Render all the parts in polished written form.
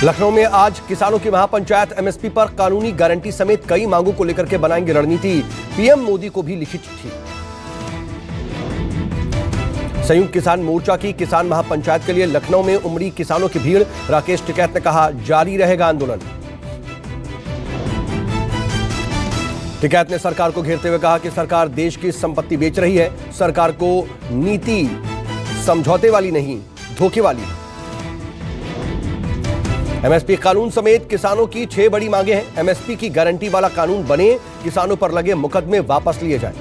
लखनऊ में आज किसानों की महापंचायत एमएसपी पर कानूनी गारंटी समेत कई मांगों को लेकर के बनाएंगे रणनीति। पीएम मोदी को भी लिखी चिट्ठी। संयुक्त किसान मोर्चा की किसान महापंचायत के लिए लखनऊ में उमड़ी किसानों की भीड़। राकेश टिकैत ने कहा, जारी रहेगा आंदोलन। टिकैत ने सरकार को घेरते हुए कहा कि सरकार देश की संपत्ति बेच रही है। सरकार को नीति समझौते वाली नहीं, धोखे वाली है। एमएसपी कानून समेत किसानों की 6 बड़ी मांगे हैं। एमएसपी की गारंटी वाला कानून बने, किसानों पर लगे मुकदमे वापस लिए जाएं।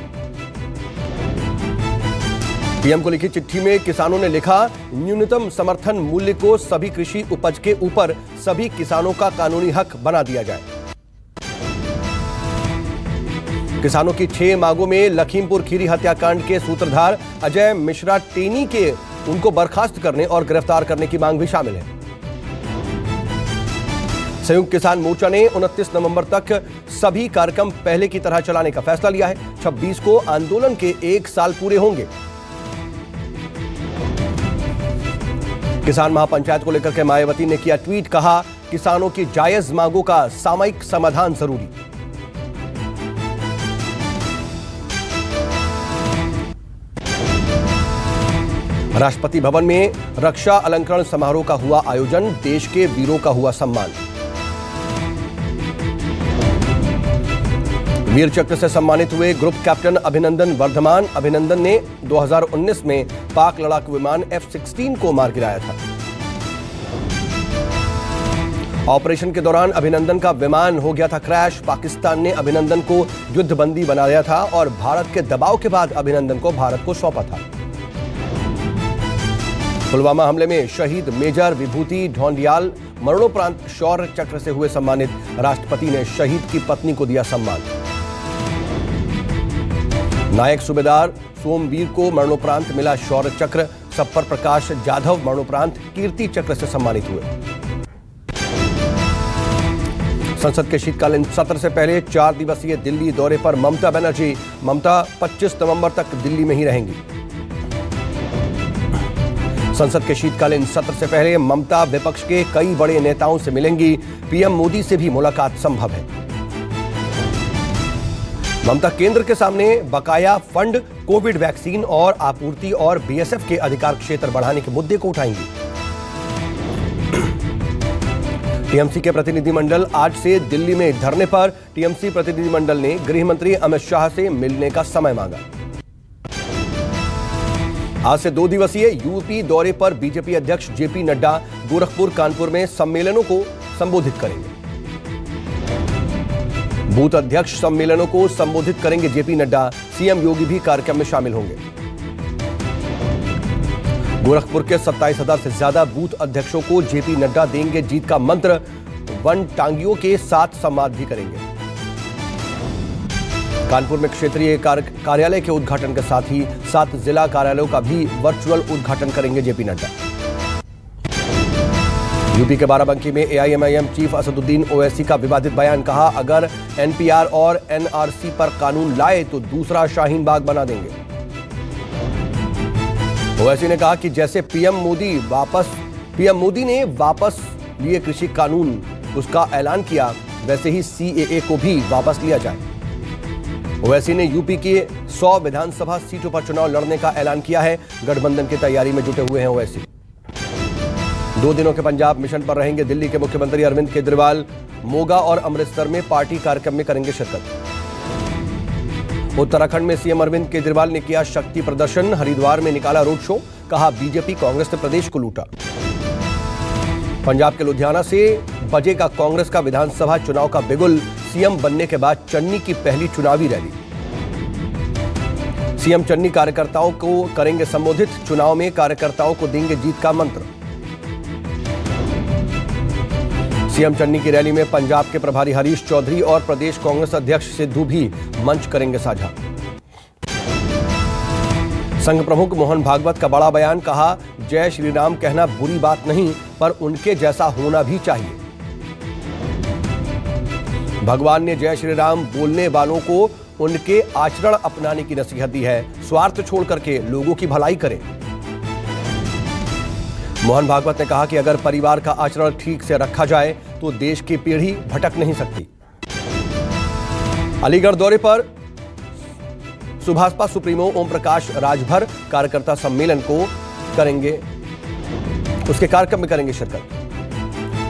पीएम को लिखी चिट्ठी में किसानों ने लिखा, न्यूनतम समर्थन मूल्य को सभी कृषि उपज के ऊपर सभी किसानों का कानूनी हक बना दिया जाए। किसानों की 6 मांगों में लखीमपुर खीरी हत्याकांड के सूत्रधार अजय मिश्रा टेनी के उनको बर्खास्त करने और गिरफ्तार करने की मांग भी शामिल है। संयुक्त किसान मोर्चा ने 29 नवंबर तक सभी कार्यक्रम पहले की तरह चलाने का फैसला लिया है। 26 को आंदोलन के 1 साल पूरे होंगे। किसान महापंचायत को लेकर के मायावती ने किया ट्वीट, कहा, किसानों की जायज मांगों का सामयिक समाधान जरूरी। राष्ट्रपति भवन में रक्षा अलंकरण समारोह का हुआ आयोजन। देश के वीरों का हुआ सम्मान। वीर चक्र से सम्मानित हुए ग्रुप कैप्टन अभिनंदन वर्धमान। अभिनंदन ने 2019 में पाक लड़ाकू विमान F-16 को मार गिराया था। ऑपरेशन के दौरान अभिनंदन का विमान हो गया था क्रैश। पाकिस्तान ने अभिनंदन को युद्धबंदी बनाया था और भारत के दबाव के बाद अभिनंदन को भारत को सौंपा था। पुलवामा हमले में शहीद मेजर विभूति ढोंडियाल मरणोपरांत शौर्य चक्र से हुए सम्मानित। राष्ट्रपति ने शहीद की पत्नी को दिया सम्मान। नायक सूबेदार सोमवीर को मरणोपरांत मिला शौर्य चक्र। सप्पर प्रकाश जाधव मरणोपरांत कीर्ति चक्र से सम्मानित हुए। संसद के शीतकालीन सत्र से पहले 4 दिवसीय दिल्ली दौरे पर ममता बनर्जी। ममता 25 नवंबर तक दिल्ली में ही रहेंगी। संसद के शीतकालीन सत्र से पहले ममता विपक्ष के कई बड़े नेताओं से मिलेंगी। पीएम मोदी से भी मुलाकात संभव है। ममता केंद्र के सामने बकाया फंड, कोविड वैक्सीन और आपूर्ति और बीएसएफ के अधिकार क्षेत्र बढ़ाने के मुद्दे को उठाएंगी। टीएमसी के प्रतिनिधिमंडल आज से दिल्ली में धरने पर। टीएमसी प्रतिनिधिमंडल ने गृह मंत्री अमित शाह से मिलने का समय मांगा। आज से 2 दिवसीय यूपी दौरे पर बीजेपी अध्यक्ष जेपी नड्डा गोरखपुर, कानपुर में सम्मेलनों को संबोधित करेंगे। बूथ अध्यक्ष सम्मेलनों को संबोधित करेंगे जेपी नड्डा। सीएम योगी भी कार्यक्रम में शामिल होंगे। गोरखपुर के 27,000 से ज्यादा बूथ अध्यक्षों को जेपी नड्डा देंगे जीत का मंत्र। वन टांगियों के साथ संवाद भी करेंगे। कानपुर में क्षेत्रीय कार्यालय के उद्घाटन के साथ ही 7 जिला कार्यालयों का भी वर्चुअल उद्घाटन करेंगे जेपी नड्डा। यूपी के बाराबंकी में एआईएमआईएम चीफ असदुद्दीन ओवैसी का विवादित बयान, कहा, अगर एनपीआर और एनआरसी पर कानून लाए तो दूसरा शाहीन बाग बना देंगे। ओवैसी ने कहा कि जैसे पीएम मोदी ने वापस लिए कृषि कानून, उसका ऐलान किया, वैसे ही सीएए को भी वापस लिया जाए। ओवैसी ने यूपी के 100 विधानसभा सीटों पर चुनाव लड़ने का ऐलान किया है। गठबंधन की तैयारी में जुटे हुए हैं ओवैसी। 2 दिनों के पंजाब मिशन पर रहेंगे दिल्ली के मुख्यमंत्री अरविंद केजरीवाल। मोगा और अमृतसर में पार्टी कार्यक्रम में करेंगे शिरकत। उत्तराखंड में सीएम अरविंद केजरीवाल ने किया शक्ति प्रदर्शन। हरिद्वार में निकाला रोड शो, कहा, बीजेपी कांग्रेस ने प्रदेश को लूटा। पंजाब के लुधियाना से बजेगा कांग्रेस का विधानसभा चुनाव का बिगुल। सीएम बनने के बाद चन्नी की पहली चुनावी रैली। सीएम चन्नी कार्यकर्ताओं को करेंगे संबोधित। चुनाव में कार्यकर्ताओं को देंगे जीत का मंत्र। सीएम चन्नी की रैली में पंजाब के प्रभारी हरीश चौधरी और प्रदेश कांग्रेस अध्यक्ष सिद्धू भी मंच करेंगे साझा। संघ प्रमुख मोहन भागवत का बड़ा बयान, कहा, जय श्री राम कहना बुरी बात नहीं, पर उनके जैसा होना भी चाहिए। भगवान ने जय श्री राम बोलने वालों को उनके आचरण अपनाने की नसीहत दी है। स्वार्थ छोड़ करके लोगों की भलाई करें। मोहन भागवत ने कहा कि अगर परिवार का आचरण ठीक से रखा जाए तो देश की पीढ़ी भटक नहीं सकती। अलीगढ़ दौरे पर सुभाषपा सुप्रीमो ओम प्रकाश राजभर कार्यकर्ता सम्मेलन को करेंगे, उसके कार्यक्रम में करेंगे शिरकत।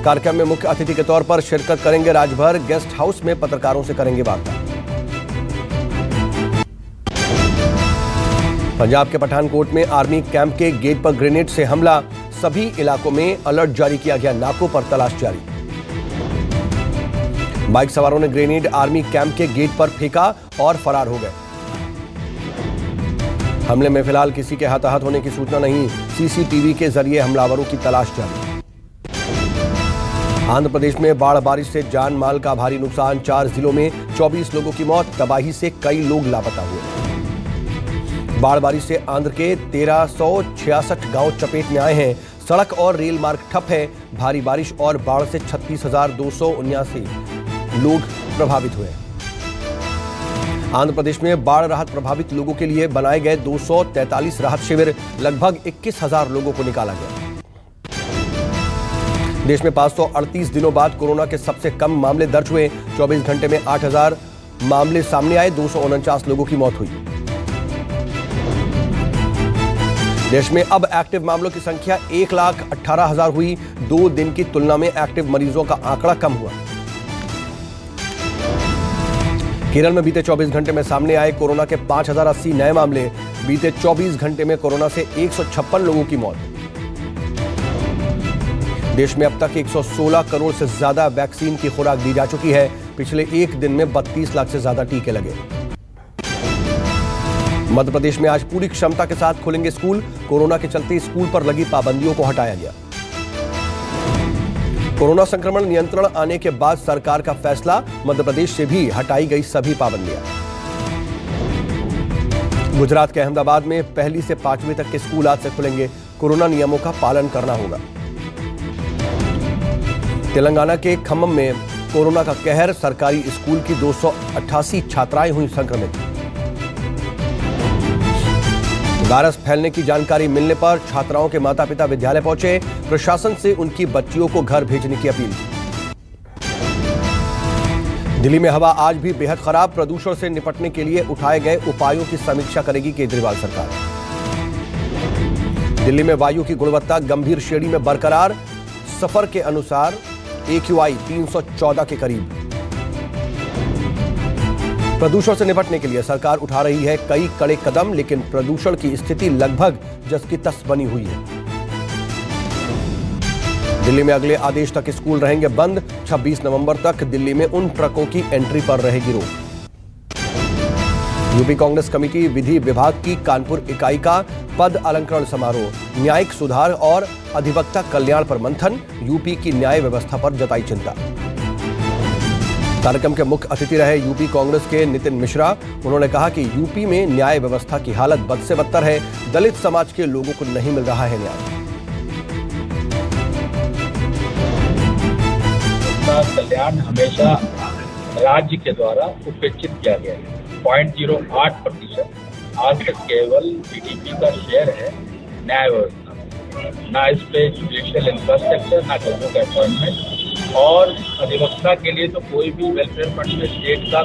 कार्यक्रम में मुख्य अतिथि के तौर पर शिरकत करेंगे राजभर। गेस्ट हाउस में पत्रकारों से करेंगे वार्ता। पंजाब के पठानकोट में आर्मी कैंप के गेट पर ग्रेनेड से हमला, सभी इलाकों में अलर्ट जारी किया गया, नाकों पर तलाश जारी। बाइक सवारों ने ग्रेनेड आर्मी कैंप के गेट पर फेंका और फरार हो गए। हमले में फिलहाल किसी के हताहत होने की सूचना नहीं। सीसीटीवी के जरिए हमलावरों की तलाश जारी। आंध्र प्रदेश में बाढ़ बारिश से जान माल का भारी नुकसान, 4 जिलों में 24 लोगों की मौत, तबाही से कई लोग लापता हुए। बाढ़ बारिश से आंध्र के 1366 गांव चपेट में आए हैं। सड़क और रेल मार्ग ठप है। भारी बारिश और बाढ़ से 36,279 लोग प्रभावित हुए। आंध्र प्रदेश में बाढ़ राहत प्रभावित लोगों के लिए बनाए गए 243 राहत शिविर, लगभग 21,000 लोगों को निकाला गया। देश में 538 दिनों बाद कोरोना के सबसे कम मामले दर्ज हुए। 24 घंटे में 8,000 मामले सामने आए, 249 लोगों की मौत हुई। देश में अब एक्टिव मामलों की संख्या 1,18,000 हुई। 2 दिन की तुलना में एक्टिव मरीजों का आंकड़ा कम हुआ। केरल में बीते 24 घंटे में सामने आए कोरोना के 5,080 नए मामले। बीते 24 घंटे में कोरोना से 156 लोगों की मौत। देश में अब तक 116 करोड़ से ज्यादा वैक्सीन की खुराक दी जा चुकी है। पिछले एक दिन में 32 लाख से ज्यादा टीके लगे। मध्य प्रदेश में आज पूरी क्षमता के साथ खुलेंगे स्कूल। कोरोना के चलते स्कूल पर लगी पाबंदियों को हटाया गया। कोरोना संक्रमण नियंत्रण आने के बाद सरकार का फैसला, मध्य प्रदेश से भी हटाई गई सभी पाबंदियां। गुजरात के अहमदाबाद में 1ली से 5वीं तक के स्कूल आज से खुलेंगे। कोरोना नियमों का पालन करना होगा। तेलंगाना के खम्मम में कोरोना का कहर, सरकारी स्कूल की 288 छात्राएं हुई संक्रमित। वायरस फैलने की जानकारी मिलने पर छात्राओं के माता पिता विद्यालय पहुंचे। प्रशासन से उनकी बच्चियों को घर भेजने की अपील। दिल्ली में हवा आज भी बेहद खराब। प्रदूषण से निपटने के लिए उठाए गए उपायों की समीक्षा करेगी केजरीवाल सरकार। दिल्ली में वायु की गुणवत्ता गंभीर श्रेणी में बरकरार। सफर के अनुसार AQI 314 के करीब। प्रदूषण से निपटने के लिए सरकार उठा रही है कई कड़े कदम, लेकिन प्रदूषण की स्थिति लगभग जस की तस बनी हुई है। दिल्ली में अगले आदेश तक स्कूल रहेंगे बंद। 26 नवंबर तक दिल्ली में उन ट्रकों की एंट्री पर रहेगी रोक। यूपी कांग्रेस कमेटी विधि विभाग की कानपुर इकाई का पद अलंकरण समारोह। न्यायिक सुधार और अधिवक्ता कल्याण पर मंथन। यूपी की न्याय व्यवस्था पर जताई चिंता। कार्यक्रम के मुख्य अतिथि रहे यूपी कांग्रेस के नितिन मिश्रा। उन्होंने कहा कि यूपी में न्याय व्यवस्था की हालत बद से बदतर है। दलित समाज के लोगों को नहीं मिल रहा है न्याय। कल्याण हमेशा राज्य के द्वारा उपेक्षित किया गया है। 0.08% आज तक केवल GDP का शेयर है न्याय व्यवस्था। ना इस पे जुडिशियल इंफ्रास्ट्रक्चर, ना जजों का अपॉइंटमेंट, और अधिवक्ता के लिए तो कोई भी वेलफेयर फंड में स्टेट का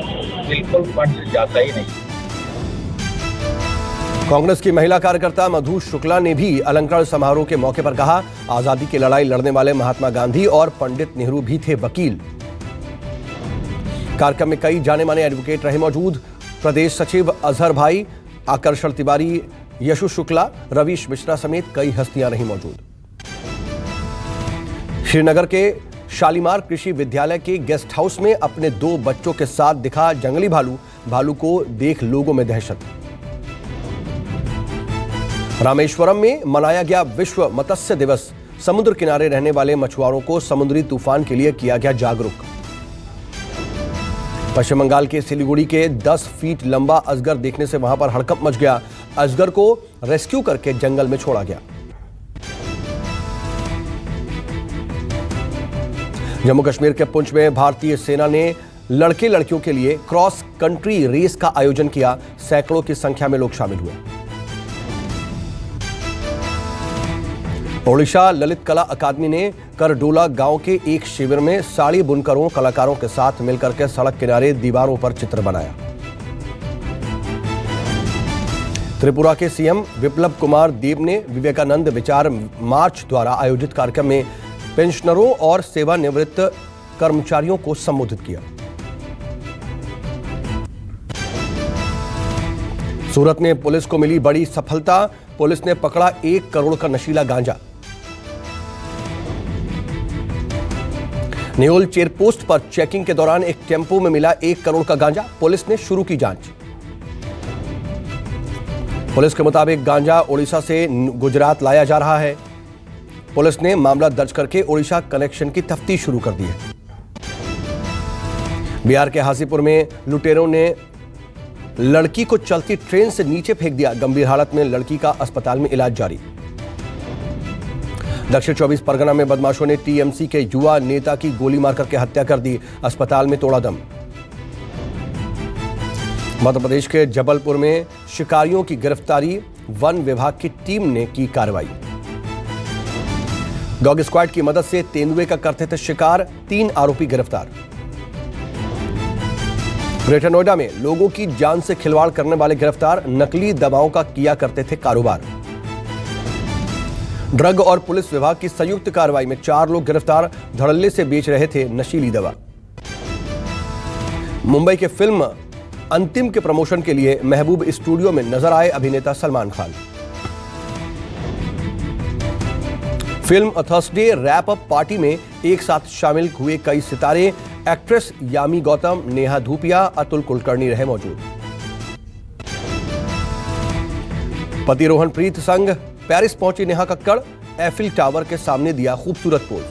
बिल्कुल फंड जाता ही नहीं। कांग्रेस की महिला कार्यकर्ता मधु शुक्ला ने भी अलंकरण समारोह के मौके पर कहा, आजादी की लड़ाई लड़ने वाले महात्मा गांधी और पंडित नेहरू भी थे वकील। कार्यक्रम में कई जाने माने एडवोकेट रहे मौजूद। प्रदेश सचिव अजहर भाई, आकर्षण तिवारी, यशु शुक्ला, रवीश मिश्रा समेत कई हस्तियां रही मौजूद। श्रीनगर के शालीमार कृषि विद्यालय के गेस्ट हाउस में अपने 2 बच्चों के साथ दिखा जंगली भालू। भालू को देख लोगों में दहशत। रामेश्वरम में मनाया गया विश्व मत्स्य दिवस। समुद्र किनारे रहने वाले मछुआरों को समुद्री तूफान के लिए किया गया जागरूक। पश्चिम बंगाल के सिलीगुड़ी के 10 फीट लंबा अजगर देखने से वहां पर हड़कंप मच गया। अजगर को रेस्क्यू करके जंगल में छोड़ा गया। जम्मू कश्मीर के पुंछ में भारतीय सेना ने लड़के लड़कियों के लिए क्रॉस कंट्री रेस का आयोजन किया। सैकड़ों की संख्या में लोग शामिल हुए। ओडिशा ललित कला अकादमी ने करडोला गांव के एक शिविर में साड़ी बुनकरों कलाकारों के साथ मिलकर के सड़क किनारे दीवारों पर चित्र बनाया। त्रिपुरा के सीएम विप्लव कुमार देब ने विवेकानंद विचार मार्च द्वारा आयोजित कार्यक्रम में पेंशनरों और सेवानिवृत्त कर्मचारियों को संबोधित किया। सूरत में पुलिस को मिली बड़ी सफलता, पुलिस ने पकड़ा 1 करोड़ का नशीला गांजा। न्योल चेकपोस्ट पर चेकिंग के दौरान एक टेंपो में मिला 1 करोड़ का गांजा, पुलिस ने शुरू की जांच। पुलिस के मुताबिक गांजा ओडिशा से गुजरात लाया जा रहा है। पुलिस ने मामला दर्ज करके ओडिशा कनेक्शन की तफ्तीश शुरू कर दी है। बिहार के हाजीपुर में लुटेरों ने लड़की को चलती ट्रेन से नीचे फेंक दिया, गंभीर हालत में लड़की का अस्पताल में इलाज जारी। दक्षिण 24 परगना में बदमाशों ने टीएमसी के युवा नेता की गोली मारकर के हत्या कर दी, अस्पताल में तोड़ा दम। मध्य प्रदेश के जबलपुर में शिकारियों की गिरफ्तारी, वन विभाग की टीम ने की कार्रवाई। डॉग स्क्वाड की मदद से तेंदुए का करते थे शिकार, 3 आरोपी गिरफ्तार। ग्रेटर नोएडा में लोगों की जान से खिलवाड़ करने वाले गिरफ्तार, नकली दवाओं का किया करते थे कारोबार। ड्रग और पुलिस विभाग की संयुक्त कार्रवाई में 4 लोग गिरफ्तार, धड़ल्ले से बेच रहे थे नशीली दवा। मुंबई के फिल्म अंतिम के प्रमोशन के लिए महबूब स्टूडियो में नजर आए अभिनेता Salman Khan. Film a Thursday wrap up party में एक साथ शामिल हुए कई सितारे, एक्ट्रेस यामी गौतम, नेहा धूपिया, अतुल कुलकर्णी रहे मौजूद। पति रोहन प्रीत संग पेरिस पहुंची नेहा कक्कड़, एफिल टावर के सामने दिया खूबसूरत पोज।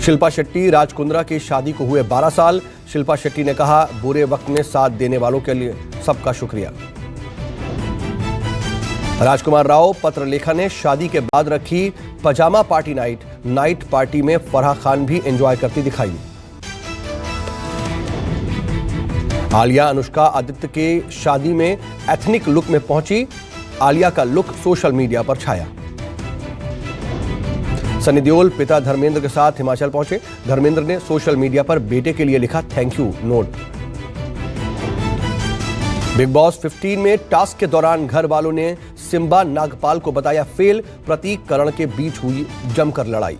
शिल्पा शेट्टी राज कुंद्रा की शादी को हुए 12 साल, शिल्पा शेट्टी ने कहा, बुरे वक्त में साथ देने वालों के लिए सबका शुक्रिया। राजकुमार राव पत्र लेखा ने शादी के बाद रखी पजामा पार्टी नाइट पार्टी में फराह खान भी एंजॉय करती दिखाई। आलिया अनुष्का आदित्य के शादी में एथनिक लुक में पहुंची, आलिया का लुक सोशल मीडिया पर छाया। सनी देओल पिता धर्मेंद्र के साथ हिमाचल पहुंचे, धर्मेंद्र ने सोशल मीडिया पर बेटे के लिए लिखा thank you note. Big boss 15 में टास्क के दौरान घर वालों ने सिम्बा नागपाल को बताया फेल, प्रतीक करण के बीच हुई जमकर लड़ाई।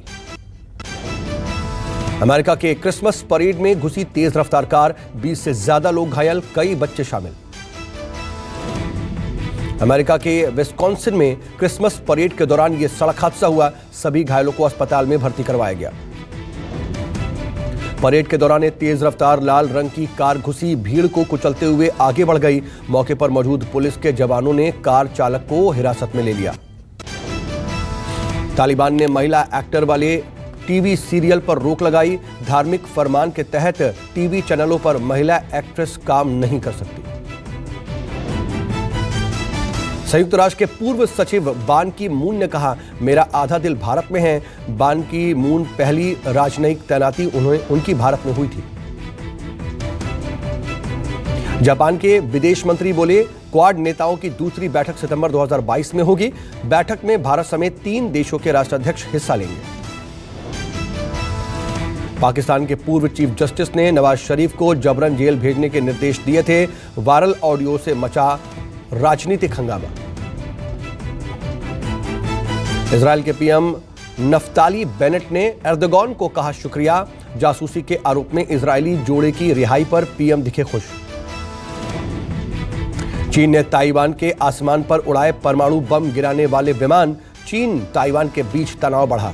अमेरिका के क्रिसमस परेड में घुसी तेज रफ्तार कार, 20 से ज्यादा लोग घायल, कई बच्चे शामिल। अमेरिका के विस्कॉन्सिन में क्रिसमस परेड के दौरान यह सड़क हादसा हुआ, सभी घायलों को अस्पताल में भर्ती करवाया गया। परेड के दौरान तेज रफ्तार लाल रंग की कार घुसी, भीड़ को कुचलते हुए आगे बढ़ गई। मौके पर मौजूद पुलिस के जवानों ने कार चालक को हिरासत में ले लिया। तालिबान ने महिला एक्टर वाले टीवी सीरियल पर रोक लगाई, धार्मिक फरमान के तहत टीवी चैनलों पर महिला एक्ट्रेस काम नहीं कर सकती। संयुक्त राष्ट्र के पूर्व सचिव बान की मून ने कहा, मेरा आधा दिल भारत में है। बान की मून पहली राजनयिक तैनाती उनकी भारत में हुई थी। जापान के विदेश मंत्री बोले, क्वाड नेताओं की दूसरी बैठक सितंबर 2022 में होगी। बैठक में भारत समेत 3 देशों के राष्ट्राध्यक्ष हिस्सा लेंगे। पाकिस्तान के पूर्व चीफ जस्टिस ने नवाज शरीफ को जबरन जेल भेजने के निर्देश दिए थे, वायरल ऑडियो से मचा राजनीतिक हंगामा। इजराइल के पीएम नफ्ताली बेनेट ने एर्दोगान को कहा शुक्रिया, जासूसी के आरोप में इजरायली जोड़े की रिहाई पर पीएम दिखे खुश। चीन ने ताइवान के आसमान पर उड़ाए परमाणु बम गिराने वाले विमान, चीन ताइवान के बीच तनाव बढ़ा।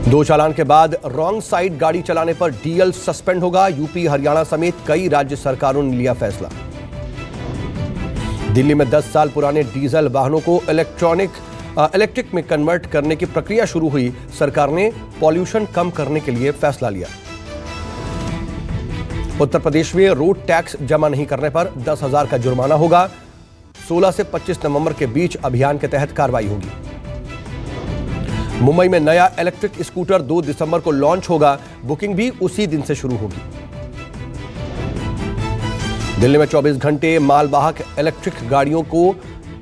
2 चालान के बाद रॉन्ग साइड गाड़ी चलाने पर डीएल सस्पेंड होगा, यूपी हरियाणा समेत कई राज्य सरकारों ने लिया फैसला। दिल्ली में 10 साल पुराने डीजल वाहनों को इलेक्ट्रिक में कन्वर्ट करने की प्रक्रिया शुरू हुई, सरकार ने पॉल्यूशन कम करने के लिए फैसला लिया। उत्तर प्रदेश में रोड टैक्स जमा नहीं करने पर 10,000 का जुर्माना होगा। 16 से 25 नवंबर के बीच अभियान के तहत कार्रवाई होगी। मुंबई में नया इलेक्ट्रिक स्कूटर 2 दिसंबर को लॉन्च होगा, बुकिंग भी उसी दिन से शुरू होगी। दिल्ली में 24 घंटे मालवाहक इलेक्ट्रिक गाड़ियों को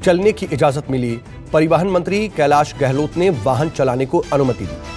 चलने की इजाजत मिली। परिवहन मंत्री कैलाश गहलोत ने वाहन चलाने को अनुमति दी।